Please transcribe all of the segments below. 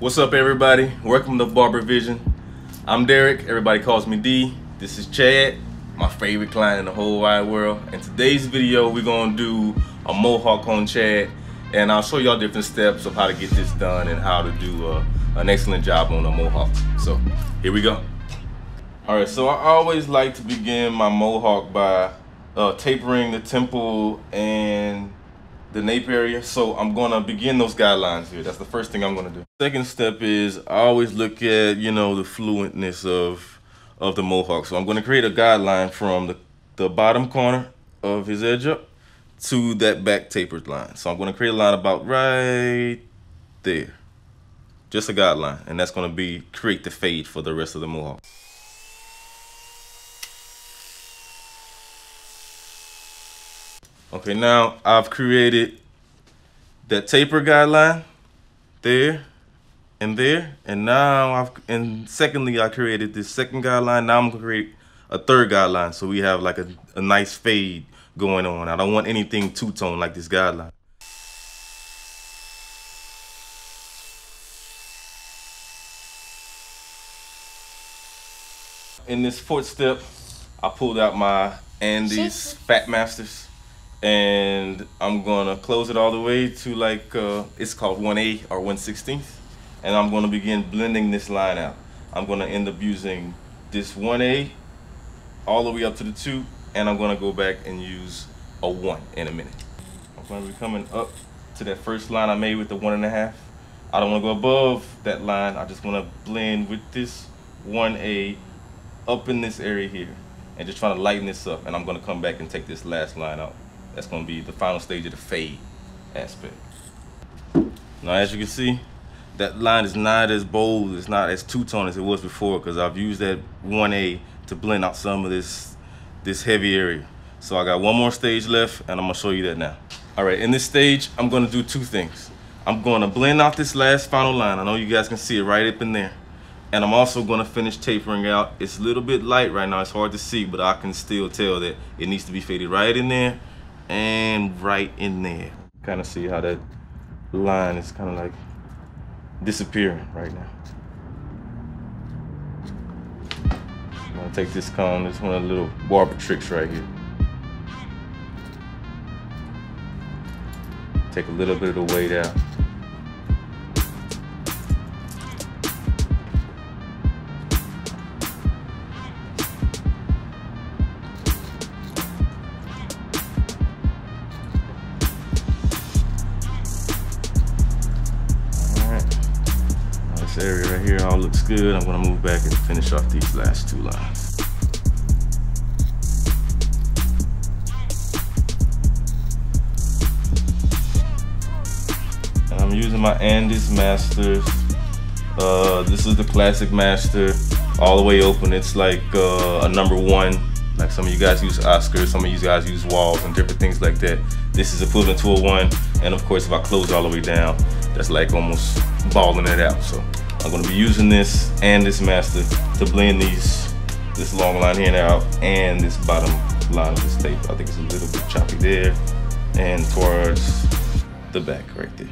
What's up, everybody? Welcome to Barber Vision. I'm Derek. Everybody calls me D. This is Chad, my favorite client in the whole wide world. In today's video, we're gonna do a Mohawk on Chad, and I'll show y'all different steps of how to get this done and how to do an excellent job on a Mohawk. So here we go. All right, so I always like to begin my Mohawk by tapering the temple and the nape area. So I'm gonna begin those guidelines here. That's the first thing I'm gonna do. Second step is I always look at, the fluentness of the Mohawk. So I'm gonna create a guideline from the bottom corner of his edge up to that back tapered line. So I'm gonna create a line about right there. Just a guideline, and that's gonna create the fade for the rest of the Mohawk. Okay, now I've created that taper guideline there, and now secondly I created this second guideline. Now I'm gonna create a third guideline, so we have like a nice fade going on. I don't want anything two-tone like this guideline. In this fourth step, I pulled out my Andes Fat Masters, and I'm gonna close it all the way to like it's called 1/8 or 1/16, and I'm gonna begin blending this line out. I'm gonna end up using this 1/8 all the way up to the 2, and I'm gonna go back and use a 1 in a minute. I'm gonna be coming up to that first line I made with the 1.5. I don't wanna go above that line. I just wanna blend with this 1/8 up in this area here and just trying to lighten this up, and I'm gonna come back and take this last line out. That's gonna be the final stage of the fade aspect. Now, as you can see, that line is not as bold, it's not as two-tone as it was before, because I've used that 1/8 to blend out some of this heavy area. So I got one more stage left, and I'm gonna show you that now. All right, in this stage, I'm gonna do two things. I'm gonna blend out this last final line. I know you guys can see it right up in there. And I'm also gonna finish tapering out. It's a little bit light right now, it's hard to see, but I can still tell that it needs to be faded right in there and right in there. Kind of see how that line is kind of like disappearing right now. I'm gonna take this comb, this one of the little barber tricks right here. Take a little bit of the weight out. Area right here all looks good. I'm gonna move back and finish off these last two lines. And I'm using my Andes Masters. This is the classic master, all the way open. It's like a number 1. Like some of you guys use Oscars, some of you guys use walls and different things like that. This is equivalent to a 1. And of course, if I close it all the way down, that's like almost balling it out. So I'm gonna be using this and this master to blend this long line here and out, and this bottom line of this tape. I think it's a little bit choppy there, and towards the back right there.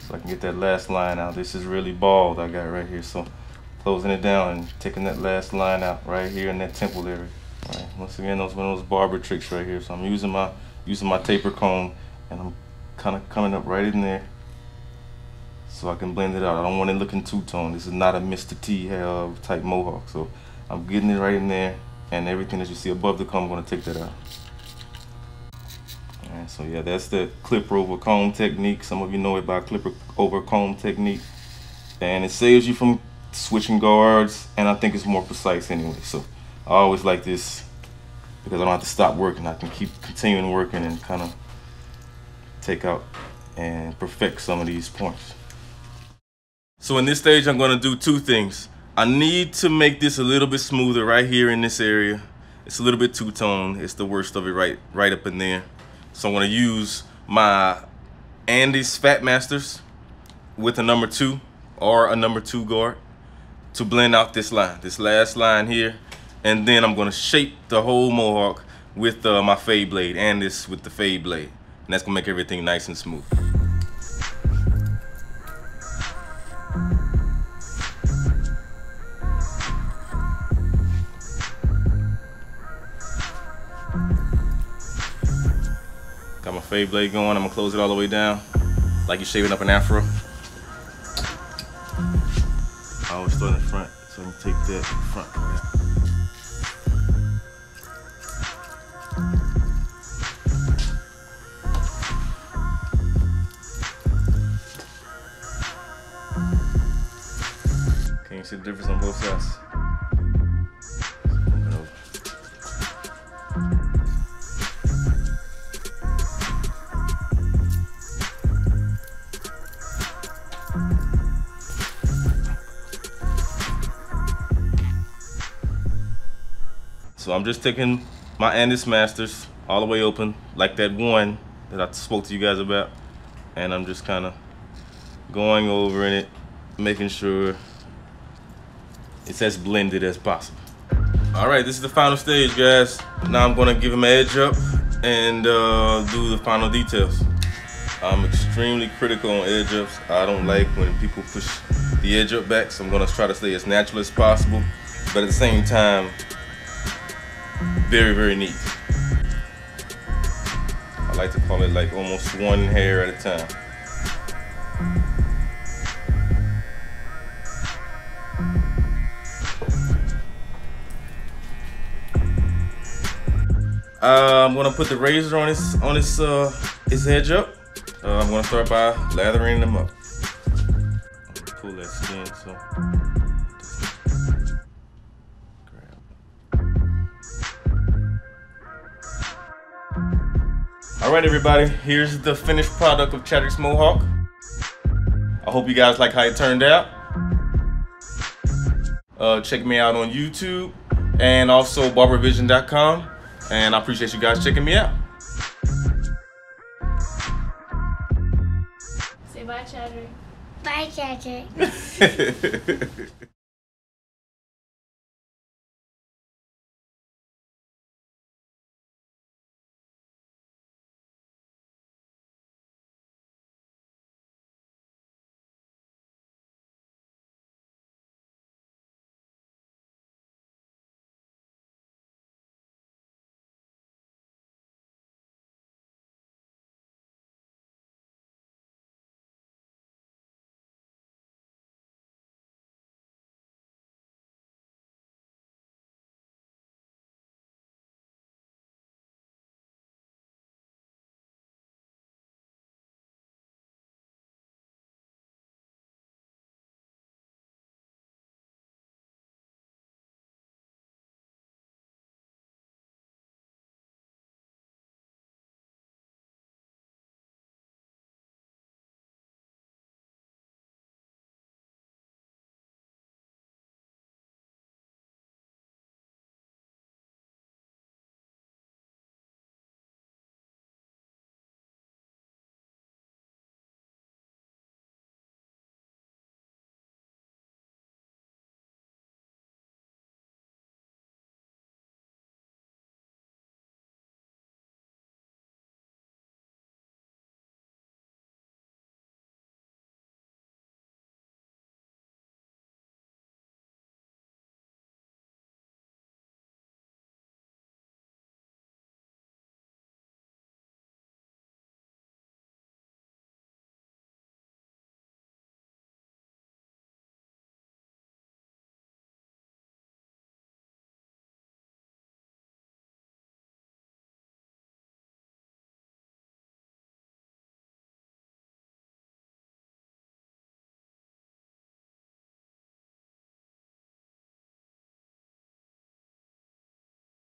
So I can get that last line out. This is really bald I got right here. So closing it down and taking that last line out right here in that temple area. All right, once again, those one of those barber tricks right here. So I'm using my taper comb, and I'm kind of coming up right in there so I can blend it out. I don't want it looking two-tone. This is not a Mr. T type Mohawk. So I'm getting it right in there, and everything that you see above the comb, I'm gonna take that out. Alright, so yeah, that's the clipper over comb technique. Some of you know it by clipper over comb technique, and it saves you from switching guards, and I think it's more precise anyway. So I always like this because I don't have to stop working. I can keep continuing working and kind of take out and perfect some of these points. So in this stage, I'm going to do two things. I need to make this a little bit smoother right here in this area. It's a little bit two-tone. It's the worst of it right up in there. So I'm going to use my Andes Fat Masters with a number 2 or a number 2 guard to blend out this line, this last line here. And then I'm gonna shape the whole mohawk with my fade blade, and this with the fade blade. And that's gonna make everything nice and smooth. Got my fade blade going. I'm gonna close it all the way down, like you're shaving up an afro. I always start in the front, so I'm gonna take that front part out. Can you see the difference on both sides? So I'm just taking my Andis Masters all the way open, like that one that I spoke to you guys about, and I'm just kind of going over in it, making sure it's as blended as possible. All right, this is the final stage, guys. Now I'm gonna give him an edge up and do the final details. I'm extremely critical on edge ups. I don't like when people push the edge up back, so I'm gonna try to stay as natural as possible, but at the same time, very, very neat. I like to call it like almost one hair at a time. I'm gonna put the razor on his edge up. I'm gonna start by lathering them up. Pull that skin so. All right, everybody, here's the finished product of Chadrick's Mohawk. I hope you guys like how it turned out. Check me out on YouTube and also barbervision.com, and I appreciate you guys checking me out. Say bye, Chadrick. Bye, Chadrick.